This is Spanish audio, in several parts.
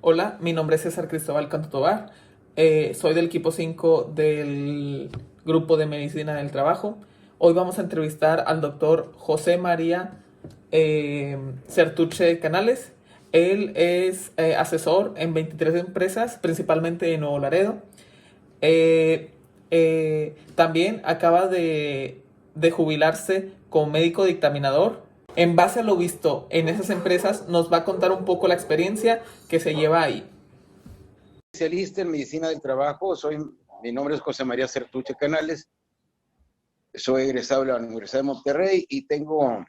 Hola, mi nombre es César Cristóbal Canto Tovar. Soy del equipo 5 del grupo de medicina del trabajo. Hoy vamos a entrevistar al doctor José María Certuche Canales. Él es asesor en 23 empresas, principalmente en Nuevo Laredo. Eh, También acaba de jubilarse como médico dictaminador. En base a lo visto en esas empresas, nos va a contar un poco la experiencia que se lleva ahí. Especialista en medicina del trabajo, mi nombre es José María Certuche Canales, soy egresado de la Universidad de Monterrey y tengo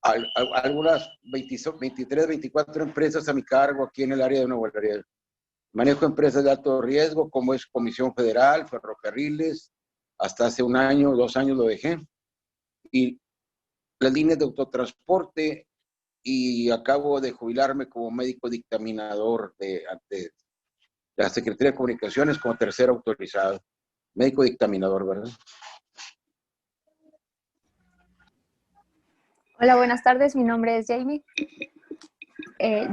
algunas 23, 24 empresas a mi cargo aquí en el área de Nuevo Laredo. Manejo empresas de alto riesgo como es Comisión Federal, Ferrocarriles, hasta hace un año, 2 años lo dejé, y las líneas de autotransporte, y acabo de jubilarme como médico dictaminador ante la Secretaría de Comunicaciones como tercer autorizado. Médico dictaminador, ¿verdad? Hola, buenas tardes. Mi nombre es Jamie.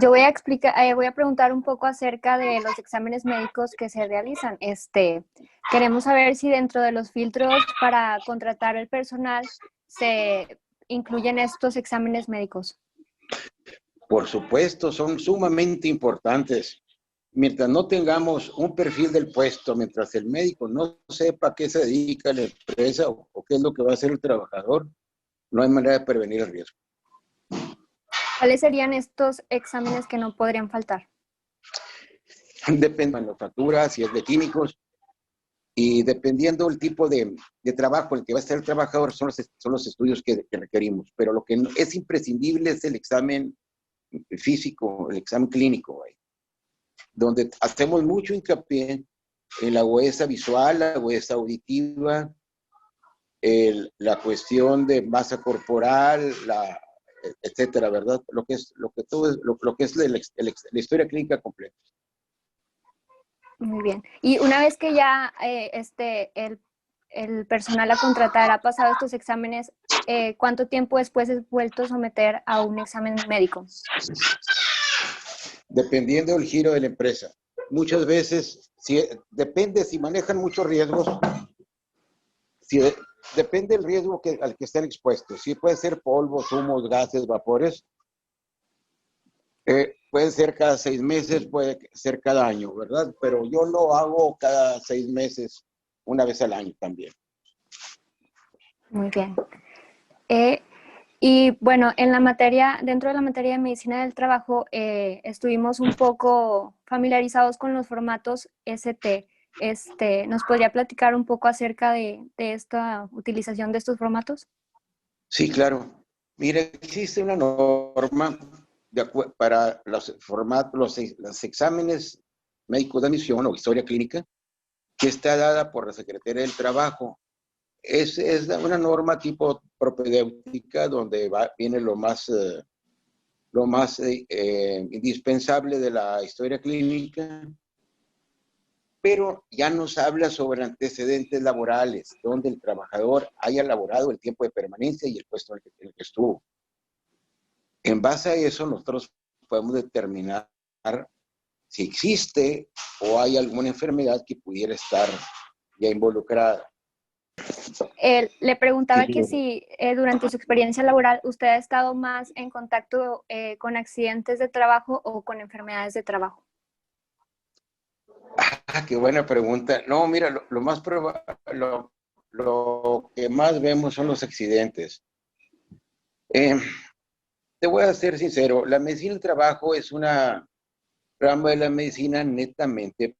Yo voy a preguntar un poco acerca de los exámenes médicos que se realizan. Queremos saber si dentro de los filtros para contratar el personal se incluyen estos exámenes médicos. Por supuesto, son sumamente importantes. Mientras no tengamos un perfil del puesto, mientras el médico no sepa a qué se dedica la empresa o qué es lo que va a hacer el trabajador, no hay manera de prevenir el riesgo. ¿Cuáles serían estos exámenes que no podrían faltar? Depende de manufactura, si es de químicos, y dependiendo del tipo de trabajo en el que va a estar el trabajador, son los estudios que requerimos. Pero lo que es imprescindible es el examen físico, el examen clínico, donde hacemos mucho hincapié en la huesa visual, la huesa auditiva, la cuestión de masa corporal, etcétera, ¿verdad? Lo que es la historia clínica completa. Muy bien. Y una vez que ya el personal a contratar ha pasado estos exámenes, ¿cuánto tiempo después es vuelto a someter a un examen médico? Dependiendo del giro de la empresa. Muchas veces, depende si manejan muchos riesgos, depende del riesgo al que estén expuestos. Si puede ser polvos, humos, gases, vapores, puede ser cada 6 meses, puede ser cada año, ¿verdad? Pero yo lo hago cada 6 meses, una vez al año también. Muy bien. Y bueno, dentro de la materia de medicina del trabajo, estuvimos un poco familiarizados con los formatos ST. ¿Nos podría platicar un poco acerca de esta utilización de estos formatos? Sí, claro. Mira, existe una norma para los formatos, los exámenes médicos de admisión o historia clínica, que está dada por la Secretaría del Trabajo. Es una norma tipo propedéutica donde viene lo más indispensable de la historia clínica, pero ya nos habla sobre antecedentes laborales, donde el trabajador haya laborado el tiempo de permanencia y el puesto en el que estuvo. En base a eso, nosotros podemos determinar si existe o hay alguna enfermedad que pudiera estar ya involucrada. Le preguntaba que si durante su experiencia laboral usted ha estado más en contacto con accidentes de trabajo o con enfermedades de trabajo. Qué buena pregunta. No, mira, lo que más vemos son los accidentes. Te voy a ser sincero, la medicina del trabajo es una rama de la medicina netamente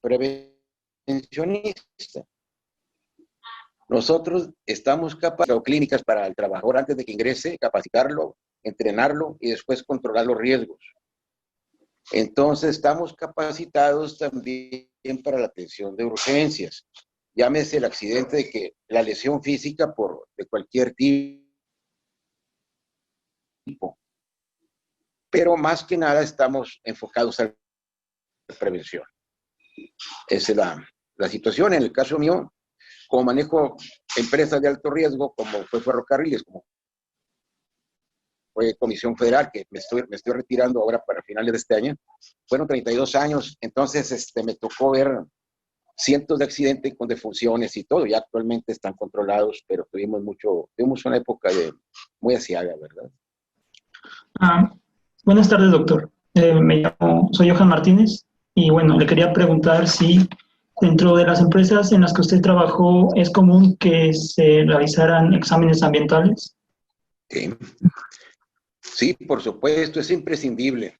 prevencionista. Nosotros estamos capacitados clínicas para el trabajador antes de que ingrese, capacitarlo, entrenarlo y después controlar los riesgos. Entonces, estamos capacitados también para la atención de urgencias. Llámese el accidente de que la lesión física de cualquier tipo. Pero más que nada estamos enfocados a la prevención. Esa es la situación. En el caso mío, como manejo empresas de alto riesgo, como fue Ferrocarriles, como fue Comisión Federal, que me estoy retirando ahora para finales de este año. Fueron 32 años, entonces me tocó ver cientos de accidentes con defunciones y todo. Ya actualmente están controlados, pero tuvimos una época muy asiaga, ¿verdad? Ah, buenas tardes, doctor. Soy Johan Martínez y bueno, le quería preguntar si dentro de las empresas en las que usted trabajó es común que se realizaran exámenes ambientales. Sí, sí, por supuesto, es imprescindible.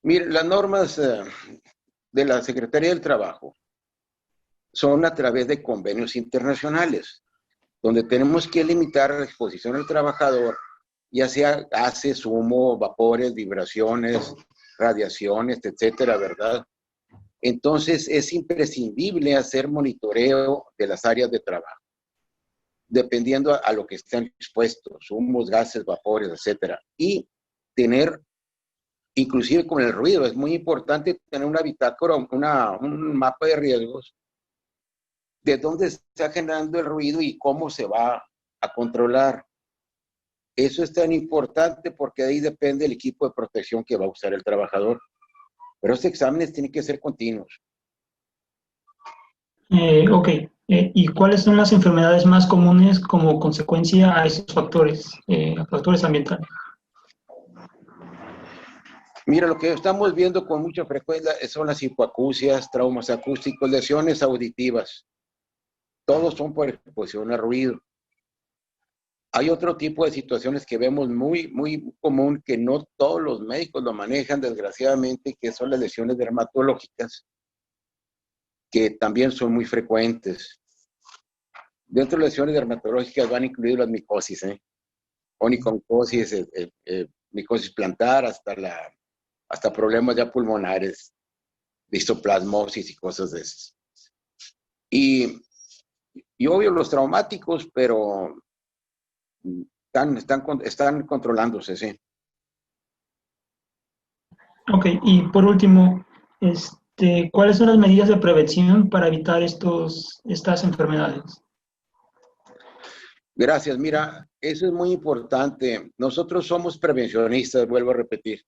Mire, las normas de la Secretaría del Trabajo son a través de convenios internacionales, donde tenemos que limitar la exposición del trabajador, ya sea gases, humo, vapores, vibraciones, radiaciones, etcétera, ¿verdad? Entonces, es imprescindible hacer monitoreo de las áreas de trabajo, dependiendo a lo que estén expuestos, humos, gases, vapores, etcétera. Y tener, inclusive con el ruido, es muy importante tener una bitácora, un mapa de riesgos, de dónde está generando el ruido y cómo se va a controlar. Eso es tan importante porque de ahí depende el equipo de protección que va a usar el trabajador. Pero estos exámenes tienen que ser continuos. Ok. ¿Y cuáles son las enfermedades más comunes como consecuencia a esos factores ambientales? Mira, lo que estamos viendo con mucha frecuencia son las hipoacusias, traumas acústicos, lesiones auditivas. Todos son por exposición a ruido. Hay otro tipo de situaciones que vemos muy, muy común, que no todos los médicos lo manejan, desgraciadamente, que son las lesiones dermatológicas, que también son muy frecuentes. Dentro de las lesiones dermatológicas van incluidas las micosis, oniconcosis, micosis plantar, hasta problemas ya pulmonares, histoplasmosis y cosas de esas. Y obvio los traumáticos, pero están controlándose, sí. Ok, y por último, ¿cuáles son las medidas de prevención para evitar estas enfermedades? Gracias, mira, eso es muy importante. Nosotros somos prevencionistas, vuelvo a repetir.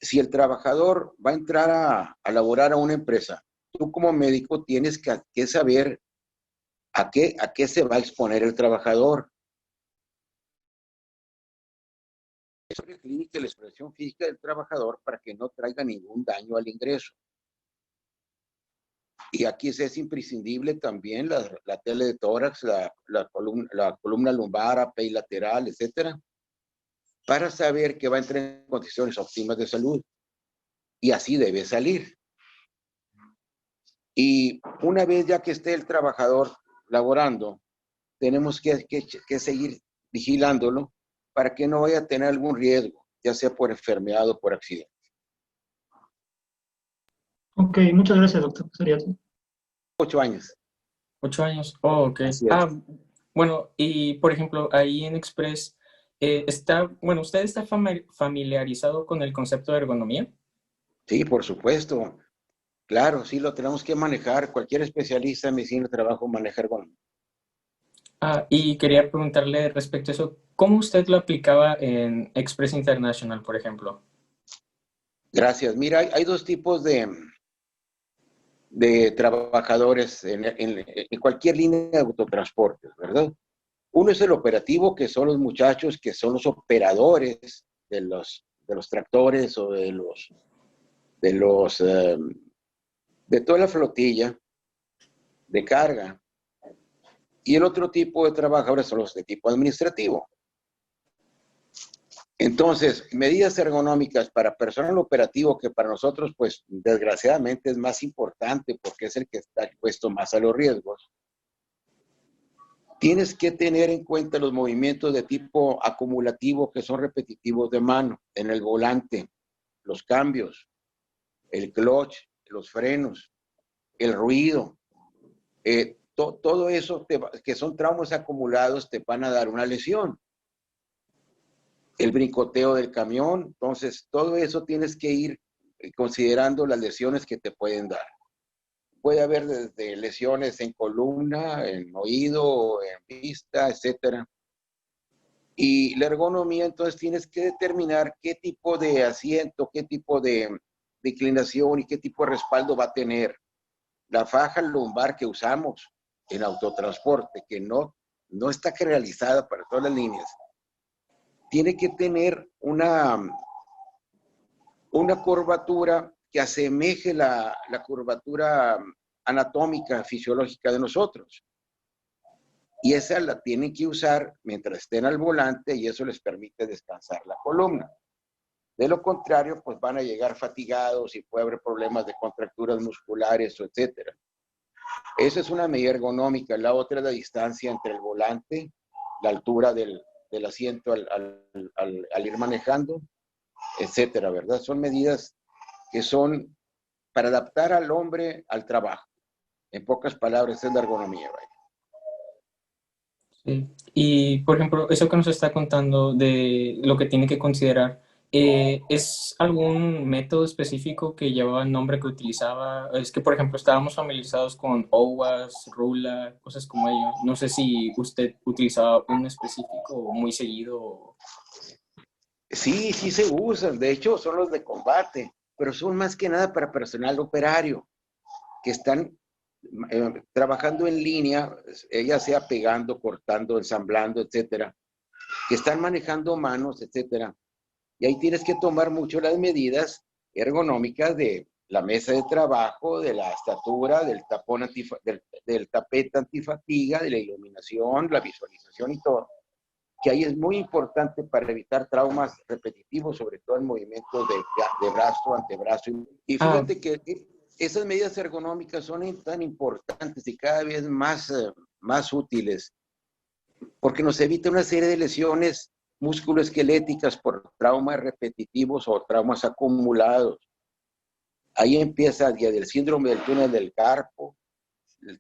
Si el trabajador va a entrar a laborar a una empresa, tú como médico tienes que saber a qué se va a exponer el trabajador. Eso requiere la expresión física del trabajador para que no traiga ningún daño al ingreso. Y aquí es imprescindible también la tele de tórax, la columna lumbar, API lateral, etcétera, para saber que va a entrar en condiciones óptimas de salud. Y así debe salir. Y una vez ya que esté el trabajador laborando, tenemos que seguir vigilándolo para que no vaya a tener algún riesgo, ya sea por enfermedad o por accidente. Ok, muchas gracias, doctor. Sería todo. 8 años. 8 años. Oh, ok. Así es. Bueno, y por ejemplo, ahí en Express, ¿usted está familiarizado con el concepto de ergonomía? Sí, por supuesto. Claro, sí lo tenemos que manejar. Cualquier especialista en medicina de trabajo maneja ergonomía. Y quería preguntarle respecto a eso, ¿cómo usted lo aplicaba en Express International, por ejemplo? Gracias. Mira, hay dos tipos de trabajadores en cualquier línea de autotransporte, ¿verdad? Uno es el operativo, que son los muchachos que son los operadores de los tractores o de toda la flotilla de carga. Y el otro tipo de trabajadores son los de tipo administrativo. Entonces, medidas ergonómicas para personal operativo, que para nosotros, pues, desgraciadamente es más importante porque es el que está expuesto más a los riesgos. Tienes que tener en cuenta los movimientos de tipo acumulativo, que son repetitivos de mano, en el volante, los cambios, el clutch, los frenos, el ruido. Todo eso que son traumas acumulados te van a dar una lesión. El brincoteo del camión, entonces todo eso tienes que ir considerando las lesiones que te pueden dar. Puede haber desde lesiones en columna, en oído, en vista, etcétera. Y la ergonomía, entonces tienes que determinar qué tipo de asiento, qué tipo de inclinación y qué tipo de respaldo va a tener. La faja lumbar que usamos en autotransporte, que no está realizada para todas las líneas, tiene que tener una curvatura que asemeje la curvatura anatómica, fisiológica de nosotros. Y esa la tienen que usar mientras estén al volante y eso les permite descansar la columna. De lo contrario, pues van a llegar fatigados y puede haber problemas de contracturas musculares, etcétera. Esa es una medida ergonómica. La otra es la distancia entre el volante, la altura del asiento al ir manejando, etcétera, ¿verdad? Son medidas que son para adaptar al hombre al trabajo. En pocas palabras, es la ergonomía, ¿vale? Sí. Y, por ejemplo, eso que nos está contando de lo que tiene que considerar, ¿es algún método específico que llevaba el nombre que utilizaba? Es que, por ejemplo, estábamos familiarizados con OWASP, RULA, cosas como ello. No sé si usted utilizaba un específico o muy seguido. Sí, sí se usan. De hecho, son los de combate, pero son más que nada para personal operario, que están trabajando en línea, ya sea pegando, cortando, ensamblando, etcétera, que están manejando manos, etcétera. Y ahí tienes que tomar mucho las medidas ergonómicas de la mesa de trabajo, de la estatura, del tapón del tapete antifatiga, de la iluminación, la visualización y todo. Que ahí es muy importante para evitar traumas repetitivos, sobre todo en movimientos de brazo, antebrazo. Y Ah, fíjate que esas medidas ergonómicas son tan importantes y cada vez más útiles, porque nos evita una serie de lesiones musculoesqueléticas por traumas repetitivos o traumas acumulados. Ahí empieza ya del síndrome del túnel del carpo,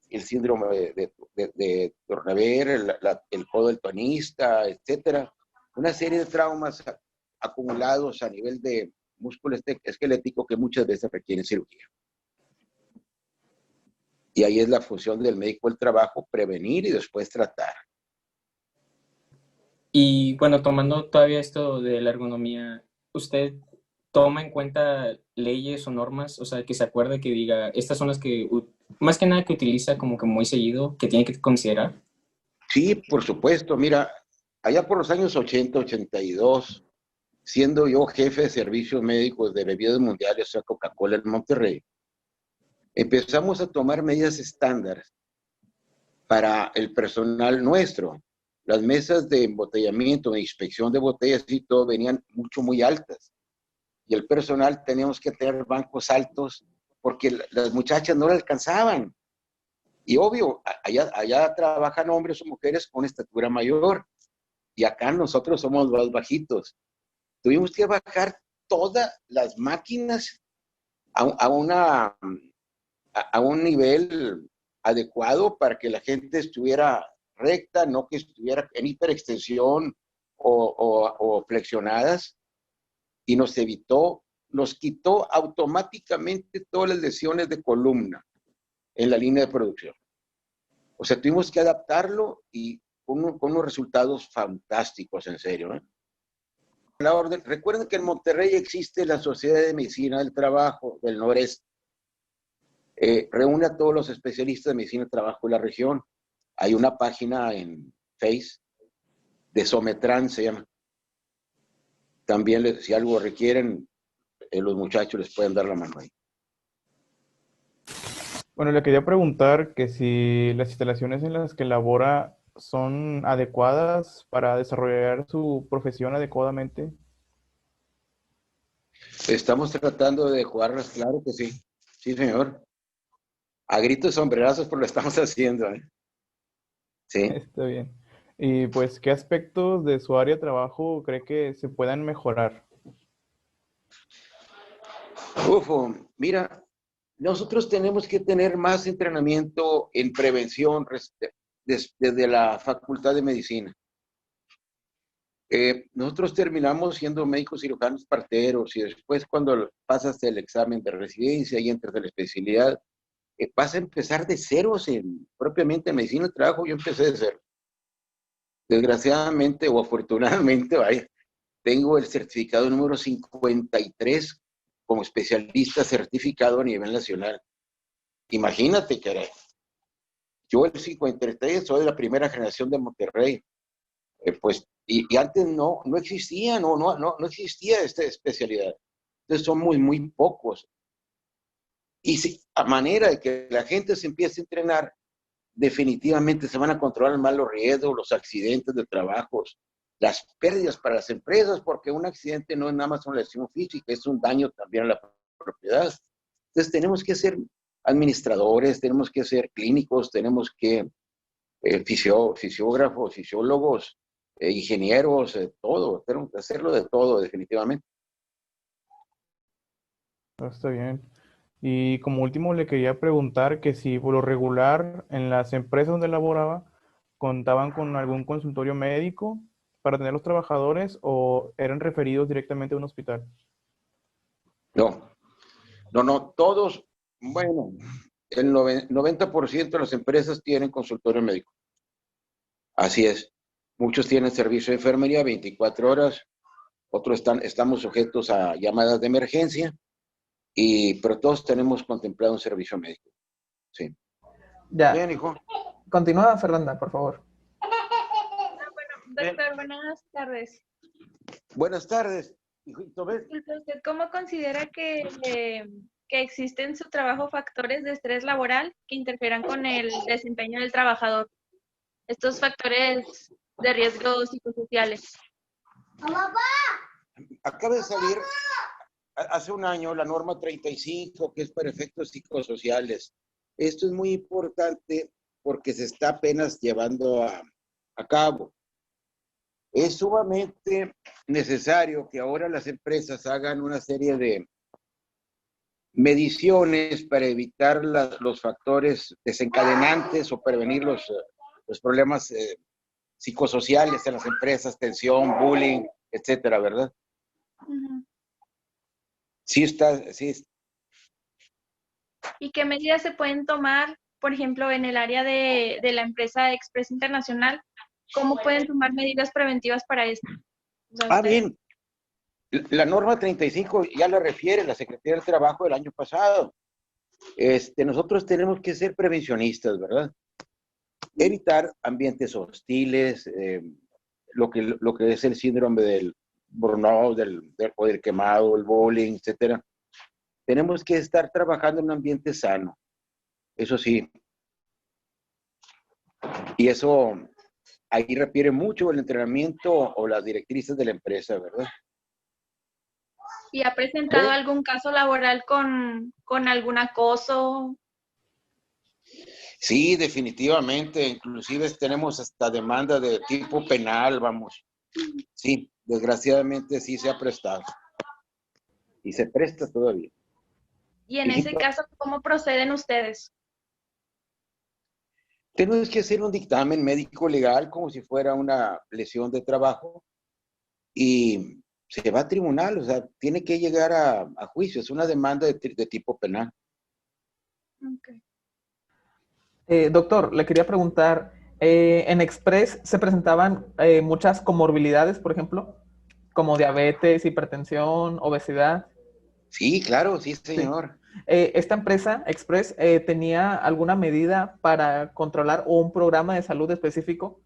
el síndrome de Torrever, el codo del tonista, etcétera. Una serie de traumas acumulados a nivel de músculo esquelético que muchas veces requieren cirugía. Y ahí es la función del médico del trabajo, prevenir y después tratar. y bueno, tomando todavía esto de la ergonomía, ¿usted toma en cuenta leyes o normas? O sea, que se acuerde que diga, estas son las que, más que nada que utiliza como que muy seguido, que tiene que considerar. Sí, por supuesto. Mira, allá por los años 80, 82, siendo yo jefe de servicios médicos de bebidas mundiales, o sea, Coca-Cola en Monterrey, empezamos a tomar medidas estándar para el personal nuestro. Las mesas de embotellamiento, de inspección de botellas y todo venían muy altas. Y el personal teníamos que tener bancos altos porque las muchachas no le alcanzaban. Y obvio, allá trabajan hombres o mujeres con estatura mayor. Y acá nosotros somos más bajitos. Tuvimos que bajar todas las máquinas a un nivel adecuado para que la gente estuviera recta, no que estuviera en hiperextensión o flexionadas, y nos quitó automáticamente todas las lesiones de columna en la línea de producción. O sea, tuvimos que adaptarlo y con unos resultados fantásticos, en serio, ¿eh? Recuerden que en Monterrey existe la Sociedad de Medicina del Trabajo del Noreste. Reúne a todos los especialistas de medicina del trabajo de la región. Hay una página en Face de Sometran, se llama. También, si algo requieren, los muchachos les pueden dar la mano ahí. Bueno, le quería preguntar que si las instalaciones en las que labora son adecuadas para desarrollar su profesión adecuadamente. Estamos tratando de jugarlas, claro que sí. Sí, señor. A gritos sombrerazos, pero lo estamos haciendo, ¿eh? Sí. Está bien. Y pues, ¿qué aspectos de su área de trabajo cree que se puedan mejorar? Ufo, mira, nosotros tenemos que tener más entrenamiento en prevención desde la Facultad de Medicina. Nosotros terminamos siendo médicos cirujanos parteros y después cuando pasas el examen de residencia y entras a la especialidad, vas a empezar de ceros propiamente en medicina del trabajo. Yo empecé de cero. Desgraciadamente o afortunadamente, vaya, tengo el certificado número 53 como especialista certificado a nivel nacional. Imagínate que yo el 53 soy de la primera generación de Monterrey. Pues, y antes no existía, no existía esta especialidad. Entonces son muy pocos. Y si, a manera de que la gente se empiece a entrenar, definitivamente se van a controlar más los riesgos, los accidentes de trabajos, las pérdidas para las empresas, porque un accidente no es nada más una lesión física, es un daño también a la propiedad. Entonces tenemos que ser administradores, tenemos que ser clínicos, tenemos que fisiógrafos, fisiólogos, ingenieros, todo, tenemos que hacerlo de todo, definitivamente. Está bien. Y como último le quería preguntar que si por lo regular en las empresas donde laboraba contaban con algún consultorio médico para tener los trabajadores o eran referidos directamente a un hospital. No, todos, bueno, el 90% de las empresas tienen consultorio médico. Así es. Muchos tienen servicio de enfermería 24 horas, otros estamos sujetos a llamadas de emergencia, pero todos tenemos contemplado un servicio médico. Sí. Ya. Bien, hijo. Continúa, Fernanda, por favor. Bueno, doctor, buenas tardes. Buenas tardes, hijito. ¿Ves? ¿Usted cómo considera que existen en su trabajo factores de estrés laboral que interfieran con el desempeño del trabajador? Estos factores de riesgo psicosociales. Acaba de salir hace un año la norma 35, que es para efectos psicosociales. Esto es muy importante porque se está apenas llevando a cabo. Es sumamente necesario que ahora las empresas hagan una serie de mediciones para evitar los factores desencadenantes o prevenir los problemas psicosociales en las empresas, tensión, bullying, etcétera, ¿verdad? Uh-huh. Sí está, sí. ¿Y qué medidas se pueden tomar, por ejemplo, en el área de la empresa Express Internacional? ¿Cómo pueden tomar medidas preventivas para esto? Bien. La norma 35 ya la refiere la Secretaría del Trabajo del año pasado. Nosotros tenemos que ser prevencionistas, ¿verdad? Evitar ambientes hostiles, lo que es el síndrome del burnout, o del quemado, el bullying, etcétera. Tenemos que estar trabajando en un ambiente sano, eso sí. Y eso ahí refiere mucho el entrenamiento o las directrices de la empresa, ¿verdad? ¿Y ha presentado algún caso laboral con algún acoso? Sí, definitivamente. Inclusive tenemos hasta demanda de tipo penal, vamos. Sí, desgraciadamente sí se ha prestado. Y se presta todavía. Y en ese caso, ¿cómo proceden ustedes? Tenemos que hacer un dictamen médico legal como si fuera una lesión de trabajo y se va a tribunal, o sea, tiene que llegar a juicio. Es una demanda de tipo penal. Okay. Doctor, le quería preguntar, ¿en Express se presentaban muchas comorbilidades, por ejemplo, como diabetes, hipertensión, obesidad? Sí, claro, sí, señor. Sí. ¿Esta empresa, Express, tenía alguna medida para controlar o un programa de salud específico?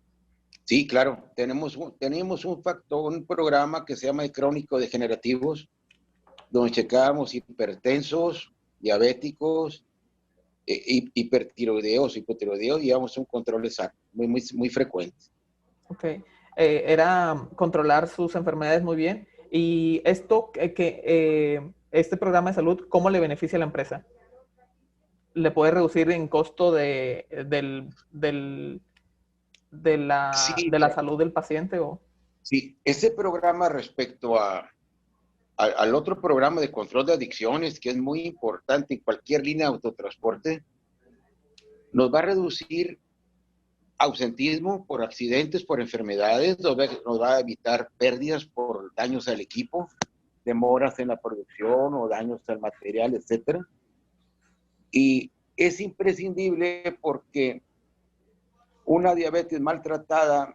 Sí, claro. Tenemos un programa que se llama crónico degenerativos, donde checábamos hipertensos, diabéticos, hipertiroideos, hipotiroideos, y llevamos un control exacto, muy frecuente. Ok. Era controlar sus enfermedades muy bien. ¿Y esto, este programa de salud, cómo le beneficia a la empresa? ¿Le puede reducir en costo de la salud del paciente? ¿O? Sí, este programa respecto al otro programa de control de adicciones, que es muy importante en cualquier línea de autotransporte, nos va a reducir ausentismo por accidentes, por enfermedades, nos va a evitar pérdidas por daños al equipo, demoras en la producción o daños al material, etcétera. Y es imprescindible porque una diabetes maltratada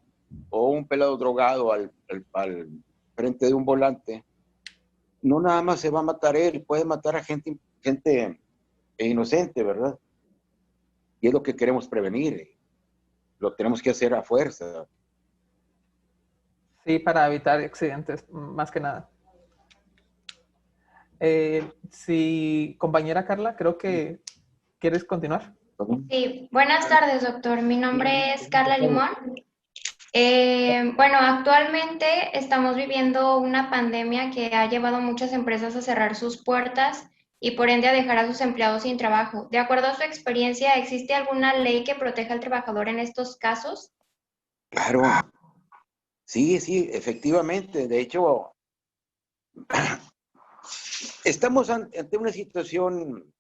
o un pelado drogado al frente de un volante, no nada más se va a matar él, puede matar a gente inocente, ¿verdad? Y es lo que queremos prevenir. Lo tenemos que hacer a fuerza. Sí, para evitar accidentes, más que nada. Sí, compañera Carla, creo que quieres continuar. Sí, buenas tardes, doctor. Mi nombre es Carla Limón. Bueno, actualmente estamos viviendo una pandemia que ha llevado a muchas empresas a cerrar sus puertas y por ende a dejar a sus empleados sin trabajo. De acuerdo a su experiencia, ¿existe alguna ley que proteja al trabajador en estos casos? Claro, sí, efectivamente. De hecho, estamos ante una situación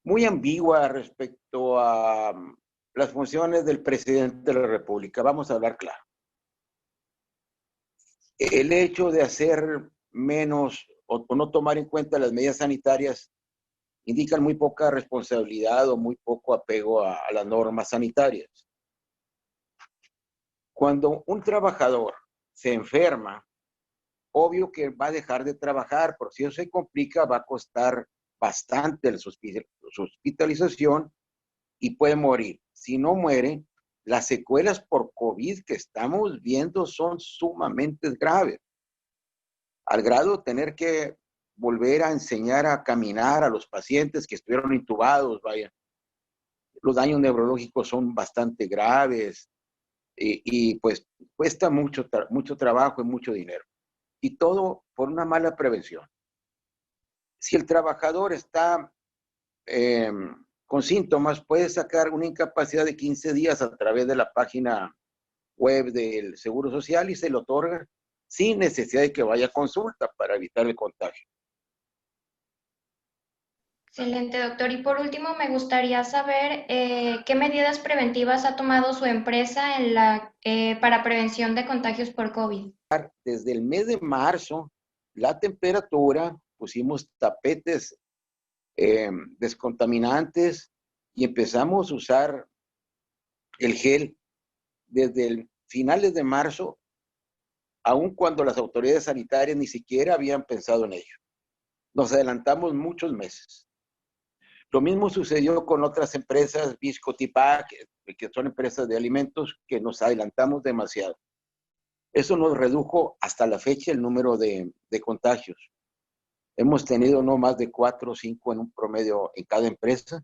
muy ambigua respecto a las funciones del presidente de la República. Vamos a hablar claro. El hecho de hacer menos o no tomar en cuenta las medidas sanitarias indican muy poca responsabilidad o muy poco apego a las normas sanitarias. Cuando un trabajador se enferma, obvio que va a dejar de trabajar, porque si eso se complica va a costar bastante su hospitalización y puede morir. Si no muere, las secuelas por COVID que estamos viendo son sumamente graves, al grado de tener que volver a enseñar a caminar a los pacientes que estuvieron intubados, vaya. Los daños neurológicos son bastante graves y pues cuesta mucho trabajo y mucho dinero. Y todo por una mala prevención. Si el trabajador está con síntomas, puede sacar una incapacidad de 15 días a través de la página web del Seguro Social y se le otorga sin necesidad de que vaya a consulta para evitar el contagio. Excelente, doctor. Y por último, me gustaría saber qué medidas preventivas ha tomado su empresa para prevención de contagios por COVID. Desde el mes de marzo, la temperatura, pusimos tapetes descontaminantes y empezamos a usar el gel desde finales de marzo, aun cuando las autoridades sanitarias ni siquiera habían pensado en ello. Nos adelantamos muchos meses. Lo mismo sucedió con otras empresas, Visco Tipac, que son empresas de alimentos, que nos adelantamos demasiado. Eso nos redujo hasta la fecha el número de contagios. Hemos tenido no más de 4 o 5 en un promedio en cada empresa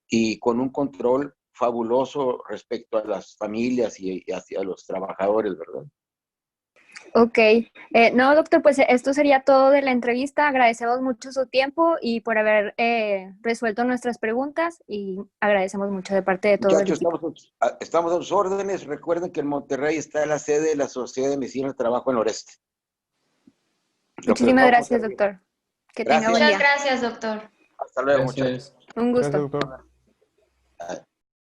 y con un control fabuloso respecto a las familias y hacia los trabajadores, ¿verdad? Ok. No, doctor, pues esto sería todo de la entrevista. Agradecemos mucho su tiempo y por haber resuelto nuestras preguntas y agradecemos mucho de parte de todo el Muchachos, equipo. estamos a sus órdenes. Recuerden que en Monterrey está la sede de la Sociedad de Medicina del Trabajo en Noreste. Muchísimas gracias, doctor. Que tenga buen día. Muchas gracias, doctor. Hasta luego, Gracias. muchachos. Un gusto. Gracias, doctor.